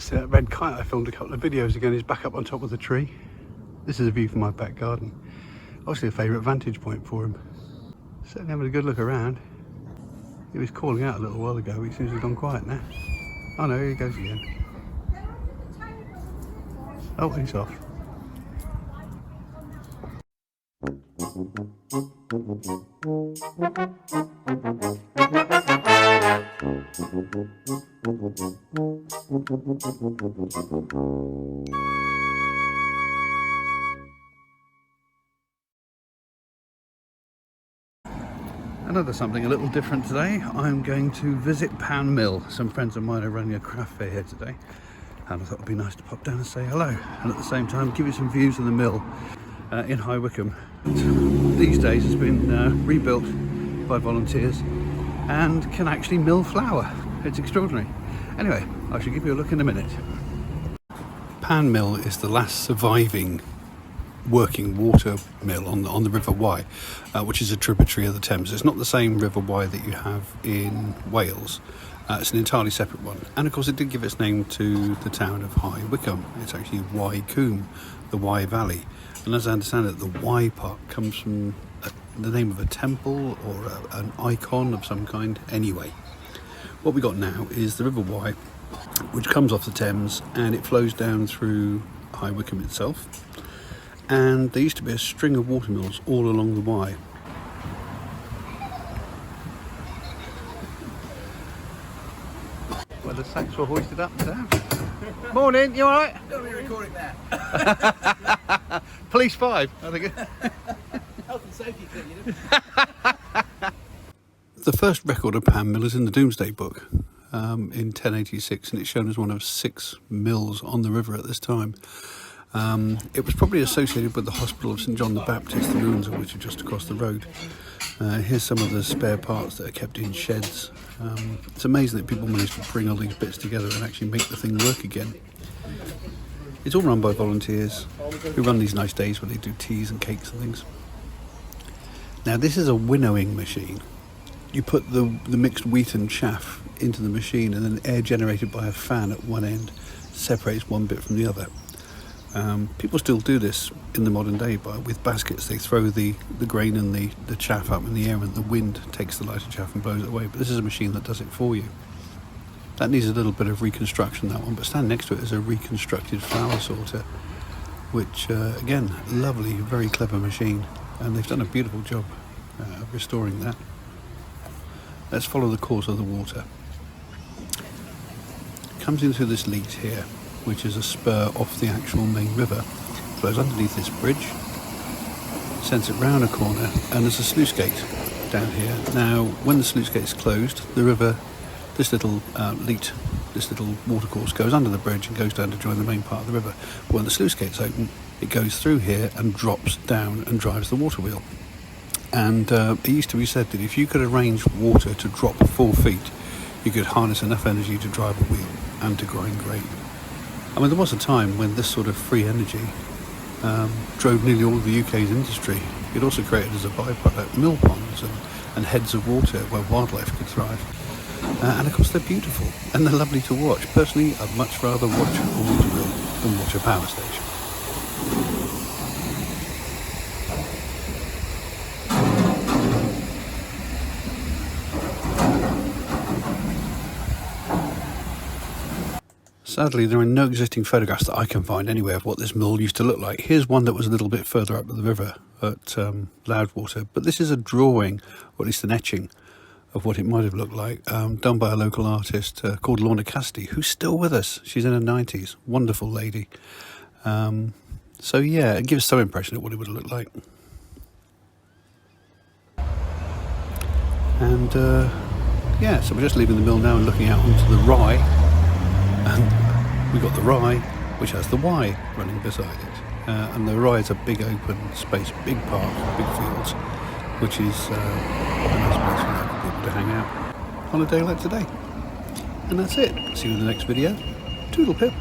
So that red kite I filmed a couple of videos ago is back up on top of the tree. This is a view from my back garden. Obviously a favourite vantage point for him. Certainly having a good look around. He was calling out a little while ago, he seems to have gone quiet now. Oh no, here he goes again. Oh, he's off. Another something a little different today. I'm going to visit Pann Mill. Some friends of mine are running a craft fair here today, and I thought it'd be nice to pop down and say hello, and at the same time give you some views of the mill in High Wycombe. These days it's been rebuilt by volunteers and can actually mill flour. It's extraordinary. Anyway, I shall give you a look in a minute. Pann Mill is the last surviving working water mill on the River Wye, which is a tributary of the Thames. It's not the same River Wye that you have in Wales. It's an entirely separate one, and of course it did give its name to the town of High Wycombe. It's actually Wycombe, the Wye Valley, and as I understand it, the Wye part comes from the name of a temple or an icon of some kind. Anyway, what we got now is the River Wye, which comes off the Thames and it flows down through High Wycombe itself. And there used to be a string of watermills all along the Wye. Well, the sacks were hoisted up and down. Morning, you alright? Don't be recording that. Police 5, I think. Health and safety thing, you know. The first record of Pann Mill is in the Domesday book in 1086, and it's shown as one of 6 mills on the river at this time. It was probably associated with the Hospital of St John the Baptist, the ruins of which are just across the road. Here's some of the spare parts that are kept in sheds. It's amazing that people managed to bring all these bits together and actually make the thing work again. It's all run by volunteers who run these nice days where they do teas and cakes and things. Now this is a winnowing machine. You put the mixed wheat and chaff into the machine, and then air generated by a fan at one end separates one bit from the other. People still do this in the modern day with baskets. They throw the grain and the chaff up in the air, and the wind takes the lighter chaff and blows it away. But this is a machine that does it for you. That needs a little bit of reconstruction, that one, but standing next to it is a reconstructed flour sorter, which again, lovely, very clever machine, and they've done a beautiful job restoring that. Let's follow the course of the water. It comes in through this leat here, which is a spur off the actual main river, flows underneath this bridge, sends it round a corner, and there's a sluice gate down here. Now, when the sluice gate is closed, the river, this little leat, this little watercourse goes under the bridge and goes down to join the main part of the river. When the sluice gate's open, it goes through here and drops down and drives the water wheel. And it used to be said that if you could arrange water to drop 4 feet, you could harness enough energy to drive a wheel and to grind grain. I mean, there was a time when this sort of free energy drove nearly all of the UK's industry. It also created as a byproduct millponds and heads of water where wildlife could thrive. And of course they're beautiful and they're lovely to watch. Personally, I'd much rather watch a water mill than watch a power station. Sadly, there are no existing photographs that I can find anywhere of what this mill used to look like. Here's one that was a little bit further up the river at Loudwater, but this is a drawing, or at least an etching, of what it might have looked like, done by a local artist called Lorna Cassidy, who's still with us. She's in her 90s, wonderful lady. So yeah, it gives some impression of what it would have looked like. And yeah, so we're just leaving the mill now and looking out onto the Rye. And we've got the Rye, which has the Wye running beside it. And the Rye is a big open space, big park, big fields, which is a nice place for local people to hang out on a day like today. And that's it. See you in the next video. Toodle pip.